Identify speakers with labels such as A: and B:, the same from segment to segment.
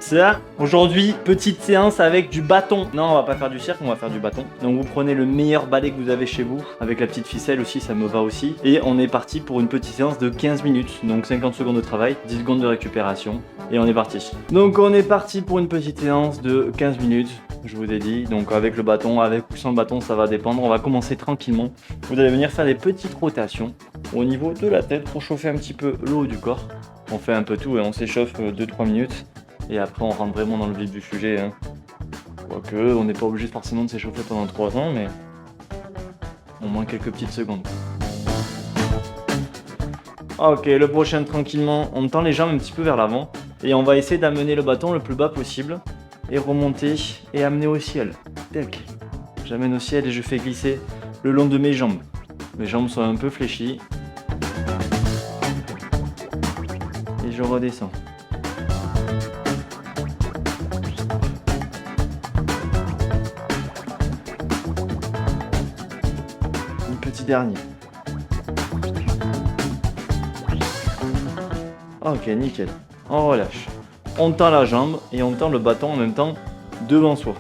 A: Ça. Aujourd'hui, petite séance avec du bâton. Non, on va pas faire du cirque, on va faire du bâton. Donc vous prenez le meilleur balai que vous avez chez vous, avec la petite ficelle aussi, ça me va aussi. Et on est parti pour une petite séance de 15 minutes. Donc 50 secondes de travail, 10 secondes de récupération. Et on est parti. Donc on est parti pour une petite séance de 15 minutes. Je vous ai dit, donc avec le bâton, avec ou sans le bâton, ça va dépendre. On va commencer tranquillement. Vous allez venir faire des petites rotations au niveau de la tête pour chauffer un petit peu le haut du corps. On fait un peu tout et on s'échauffe 2-3 minutes. Et après on rentre vraiment dans le vif du sujet. Hein. Quoique, on n'est pas obligé forcément de s'échauffer pendant 3 ans, mais au moins quelques petites secondes. Ok, le prochain tranquillement, on tend les jambes un petit peu vers l'avant. Et on va essayer d'amener le bâton le plus bas possible. Et remonter et amener au ciel. Tac. J'amène au ciel et je fais glisser le long de mes jambes. Mes jambes sont un peu fléchies. Et je redescends. Un petit dernier. Ok, nickel. On relâche. On tend la jambe et on tend le bâton en même temps devant soi.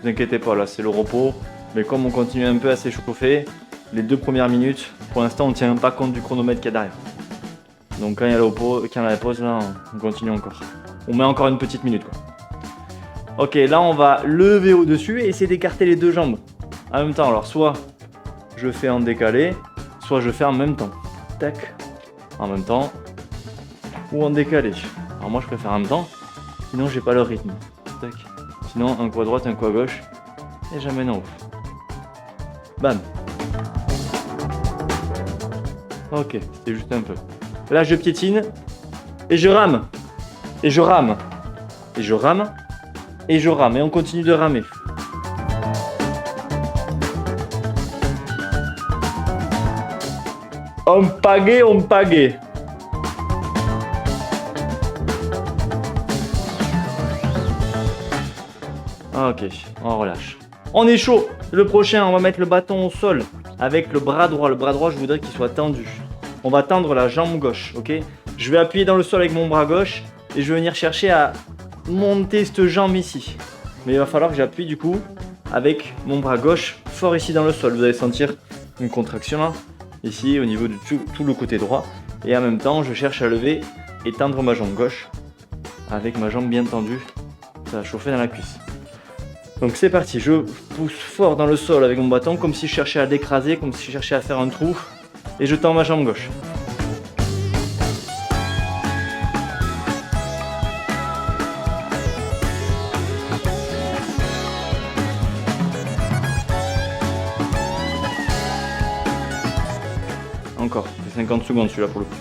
A: Ne vous inquiétez pas, là c'est le repos. Mais comme on continue un peu à s'échauffer, les 2 premières minutes, pour l'instant on ne tient pas compte du chronomètre qu'il y a derrière. Donc quand il y a la pause, là on continue encore. On met encore une petite minute quoi. Ok, là on va lever au-dessus et essayer d'écarter les 2 jambes en même temps. Alors soit je fais en décalé, soit je fais en même temps. Tac, en même temps, ou en décalé. Alors moi je préfère en même temps, sinon j'ai pas le rythme. Tac. Sinon un coup à droite, un coup à gauche, et j'amène en haut. Bam. Ok, c'était juste un peu. Là je piétine, et je rame, et je rame, et je rame, et je rame, et on continue de ramer. On pagaie. Ok, on relâche. On est chaud. Le prochain, on va mettre le bâton au sol avec le bras droit. Le bras droit, je voudrais qu'il soit tendu. On va tendre la jambe gauche, ok? Je vais appuyer dans le sol avec mon bras gauche et je vais venir chercher à monter cette jambe ici. Mais il va falloir que j'appuie du coup avec mon bras gauche fort ici dans le sol. Vous allez sentir une contraction là. Ici au niveau de tout le côté droit et en même temps je cherche à lever et tendre ma jambe gauche avec ma jambe bien tendue, ça va chauffer dans la cuisse. Donc c'est parti, je pousse fort dans le sol avec mon bâton comme si je cherchais à l'écraser, comme si je cherchais à faire un trou et je tends ma jambe gauche. Encore, c'est 50 secondes celui-là pour le coup.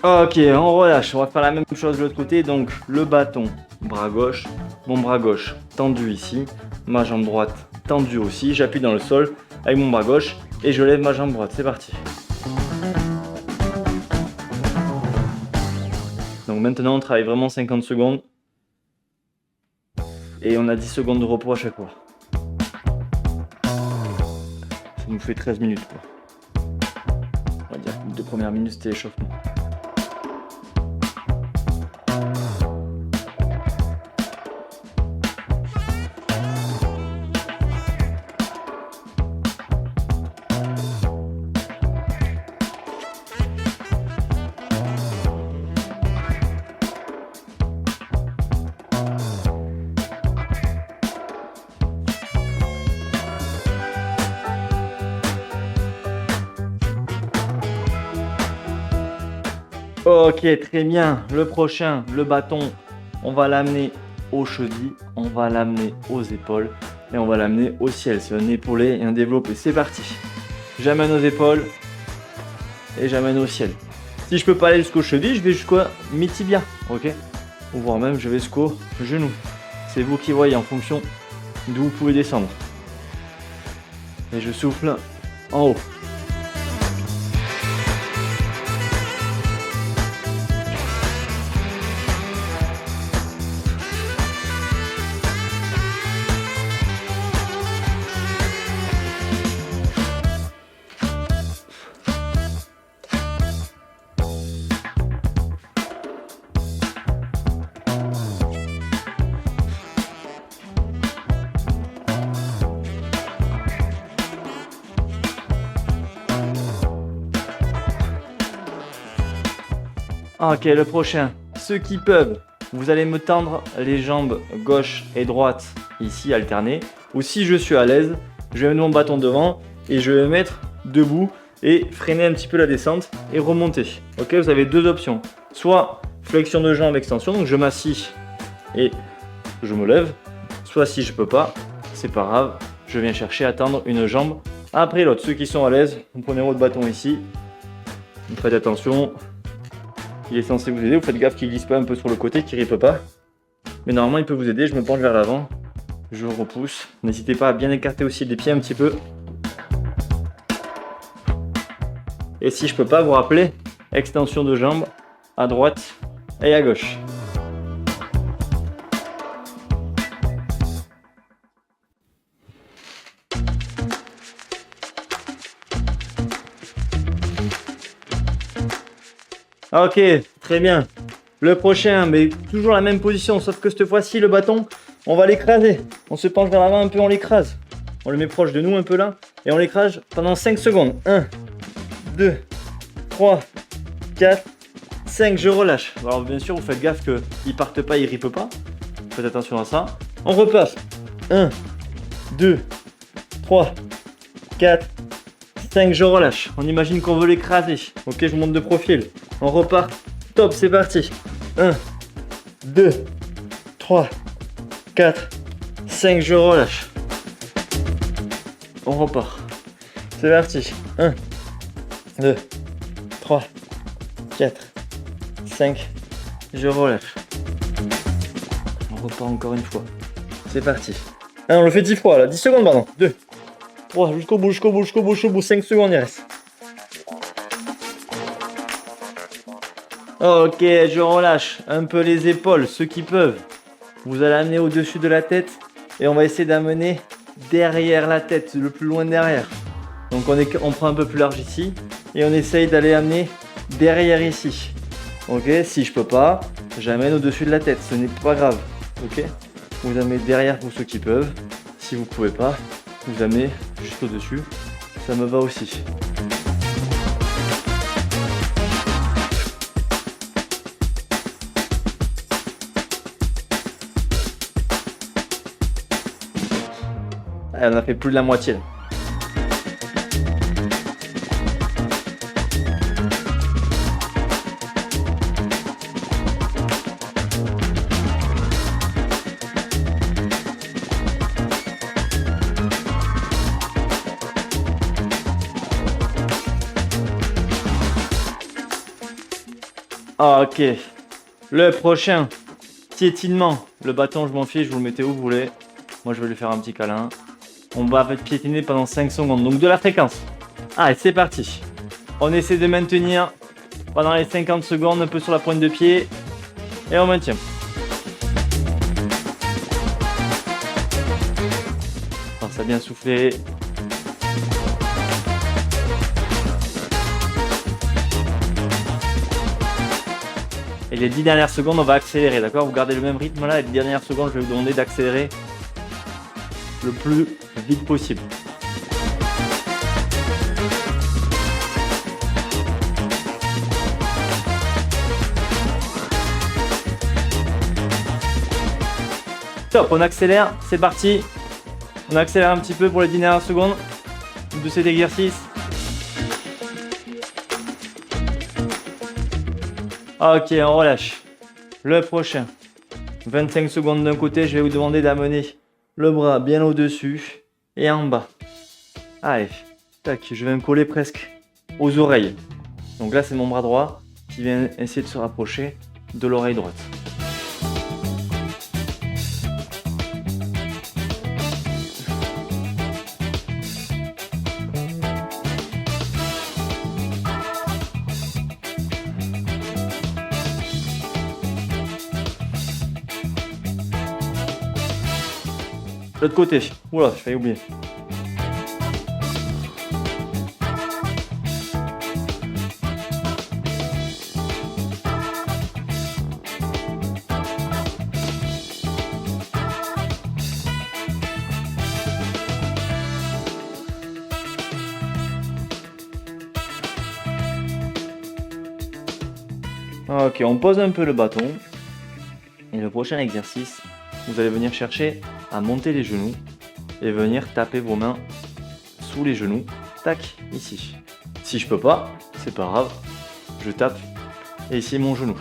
A: Ok, on relâche, on va faire la même chose de l'autre côté, donc le bâton, bras gauche, mon bras gauche tendu ici, ma jambe droite tendue aussi, j'appuie dans le sol avec mon bras gauche et je lève ma jambe droite, c'est parti. Donc maintenant on travaille vraiment 50 secondes et on a 10 secondes de repos à chaque fois. Ça nous fait 13 minutes quoi. On va dire que les 2 premières minutes c'était l'échauffement. Ok, très bien. Le prochain, le bâton, on va l'amener aux chevilles, on va l'amener aux épaules et on va l'amener au ciel. C'est un épaulé et un développé. C'est parti. J'amène aux épaules et j'amène au ciel. Si je peux pas aller jusqu'aux chevilles, je vais jusqu'à mes tibias, ok? Ou voire même je vais jusqu'au genou. C'est vous qui voyez en fonction d'où vous pouvez descendre. Et je souffle en haut. Ok, le prochain. Ceux qui peuvent, vous allez me tendre les jambes gauche et droite, ici alternées. Ou si je suis à l'aise, je vais mettre mon bâton devant et je vais me mettre debout et freiner un petit peu la descente et remonter. Ok, vous avez deux options. Soit flexion de jambe, extension, donc je m'assis et je me lève. Soit si je peux pas, c'est pas grave, je viens chercher à tendre une jambe après l'autre. Ceux qui sont à l'aise, vous prenez votre bâton ici, vous faites attention, il est censé vous aider, vous faites gaffe qu'il glisse pas un peu sur le côté, qu'il rippe pas. Mais normalement il peut vous aider, je me penche vers l'avant, je repousse. N'hésitez pas à bien écarter aussi les pieds un petit peu. Et si je peux pas, vous rappelez, extension de jambe à droite et à gauche. Ok, très bien. Le prochain, mais toujours la même position, sauf que cette fois-ci, le bâton, on va l'écraser. On se penche vers l'avant un peu, on l'écrase. On le met proche de nous un peu là, et on l'écrase pendant 5 secondes. 1, 2, 3, 4, 5, je relâche. Alors bien sûr, vous faites gaffe qu'il ne parte pas, il ne rippe pas. Faites attention à ça. On repasse. 1, 2, 3, 4, 5, je relâche. On imagine qu'on veut l'écraser. Ok, je monte de profil. On repart. Top, c'est parti. 1, 2, 3, 4, 5, je relâche. On repart. C'est parti. 1, 2, 3, 4, 5, je relâche. On repart encore une fois. C'est parti. On le fait 10 fois là. 10 secondes, pardon. 2, 3, jusqu'au bout, jusqu'au bout, jusqu'au bout, jusqu'au bout. 5 secondes, il reste. Ok, je relâche un peu les épaules, ceux qui peuvent. Vous allez amener au-dessus de la tête et on va essayer d'amener derrière la tête, le plus loin derrière. Donc on prend un peu plus large ici et on essaye d'aller amener derrière ici. Ok, si je peux pas, j'amène au-dessus de la tête, ce n'est pas grave. Ok, vous amenez derrière pour ceux qui peuvent. Si vous pouvez pas, vous amenez juste au-dessus, ça me va aussi. On a fait plus de la moitié là. Ok, le prochain piétinement. Le bâton, je m'en fiche, vous le mettez où vous voulez. Moi, je vais lui faire un petit câlin. On va piétiner pendant 5 secondes, donc de la fréquence. Allez, c'est parti. On essaie de maintenir pendant les 50 secondes, un peu sur la pointe de pied. Et on maintient. Pense à bien souffler. Et les 10 dernières secondes, on va accélérer, d'accord? Vous gardez le même rythme là, et les dernières secondes, je vais vous demander d'accélérer le plus vite possible. Top, on accélère, c'est parti. On accélère un petit peu pour les 10 dernières secondes de cet exercice. Ok, on relâche. Le prochain. 25 secondes d'un côté, je vais vous demander d'amener le bras bien au-dessus et en bas. Allez, tac, je vais me coller presque aux oreilles. Donc là, c'est mon bras droit qui vient essayer de se rapprocher de l'oreille droite. L'autre côté. Oula, j'ai failli oublier. Ok, on pose un peu le bâton. Et le prochain exercice, vous allez venir chercher à monter les genoux et venir taper vos mains sous les genoux. Tac, ici. Si je peux pas, c'est pas grave. Je tape et ici mon genou.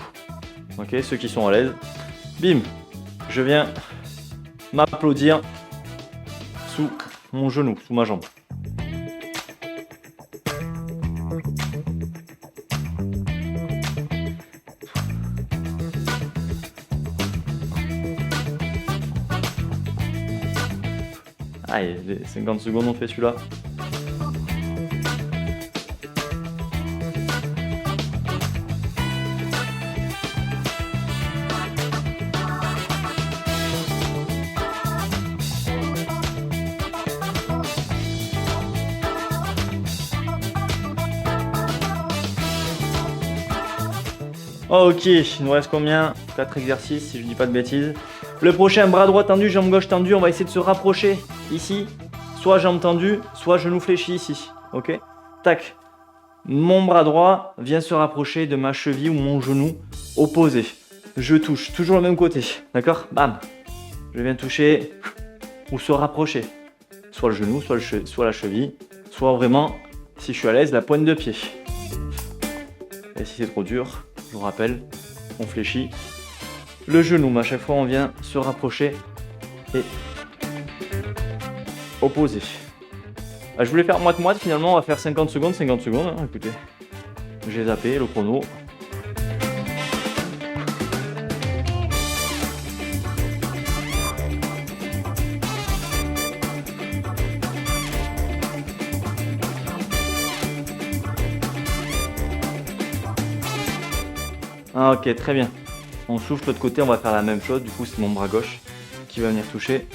A: Ok, ceux qui sont à l'aise, bim, je viens m'applaudir sous mon genou, sous ma jambe. Allez, les 50 secondes on fait celui-là. Ok, il nous reste combien? 4 exercices si je dis pas de bêtises. Le prochain, bras droit tendu, jambe gauche tendue, on va essayer de se rapprocher ici. Soit jambe tendue, soit genou fléchi ici. Ok? Tac. Mon bras droit vient se rapprocher de ma cheville ou mon genou opposé. Je touche, toujours le même côté. D'accord? Bam. Je viens toucher ou se rapprocher. Soit le genou, soit la cheville, soit vraiment, si je suis à l'aise, la pointe de pied. Et si c'est trop dur, je vous rappelle, on fléchit le genou, mais à chaque fois on vient se rapprocher et opposer. Je voulais faire moite-moite, finalement on va faire 50 secondes, hein, écoutez. J'ai zappé le chrono. Ah, ok, très bien. On souffle de l'autre côté, on va faire la même chose. Du coup, c'est mon bras gauche qui va venir toucher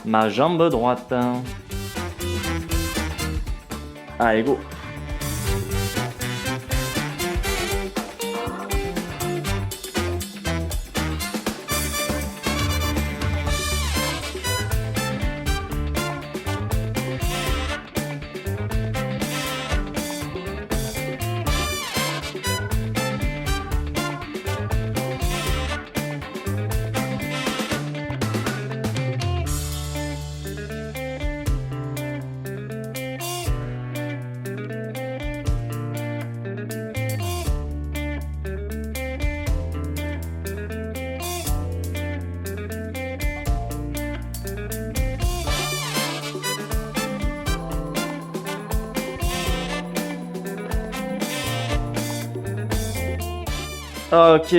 A: ma jambe droite. Allez, go. Ok,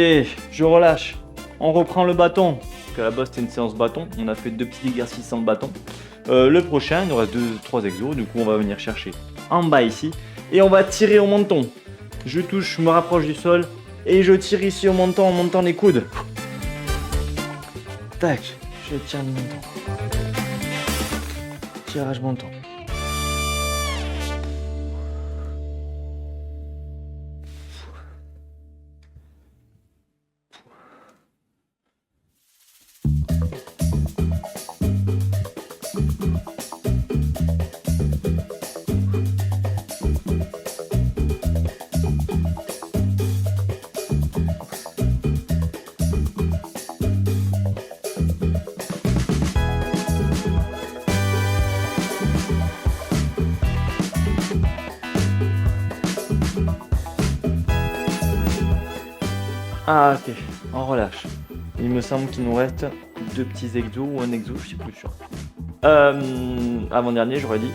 A: je relâche. On reprend le bâton. Parce qu'à la base, c'était une séance bâton. On a fait 2 petits exercices sans bâton. Le prochain, il nous reste 2-3 exos. Du coup, on va venir chercher en bas ici. Et on va tirer au menton. Je touche, je me rapproche du sol. Et je tire ici au menton en montant les coudes. Tac, je tire le menton. Tirage menton. Ah ok, on relâche. Il me semble qu'il nous reste 2 petits exos ou un exo, je sais plus sûr. Avant-dernier, j'aurais dit.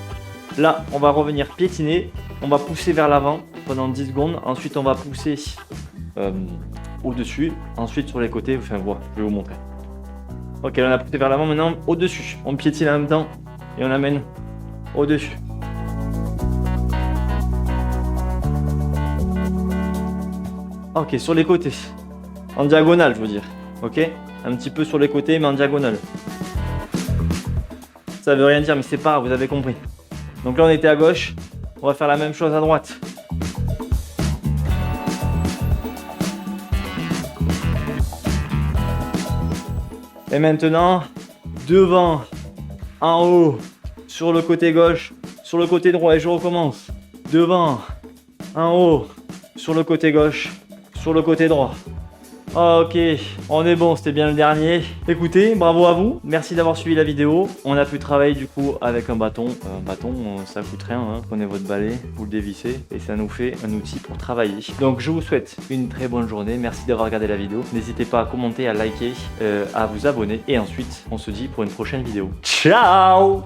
A: Là, on va revenir piétiner. On va pousser vers l'avant pendant 10 secondes. Ensuite, on va pousser au-dessus. Ensuite, sur les côtés. Enfin, voilà, je vais vous montrer. Ok, là, on a poussé vers l'avant. Maintenant, au-dessus. On piétine en même temps et on amène au-dessus. Ok, sur les côtés. En diagonale, je veux dire. Ok? Un petit peu sur les côtés, mais en diagonale. Ça veut rien dire, mais c'est pas grave, vous avez compris. Donc là, on était à gauche. On va faire la même chose à droite. Et maintenant, devant, en haut, sur le côté gauche, sur le côté droit. Et je recommence. Devant, en haut, sur le côté gauche, sur le côté droit. Ok, on est bon, c'était bien le dernier. Écoutez, bravo à vous, merci d'avoir suivi la vidéo. On a pu travailler du coup avec un bâton. Ça coûte rien, hein. Prenez votre balai, vous le dévissez et ça nous fait un outil pour travailler. Donc je vous souhaite une très bonne journée, merci d'avoir regardé la vidéo. N'hésitez pas à commenter, à liker, à vous abonner et ensuite on se dit pour une prochaine vidéo. Ciao!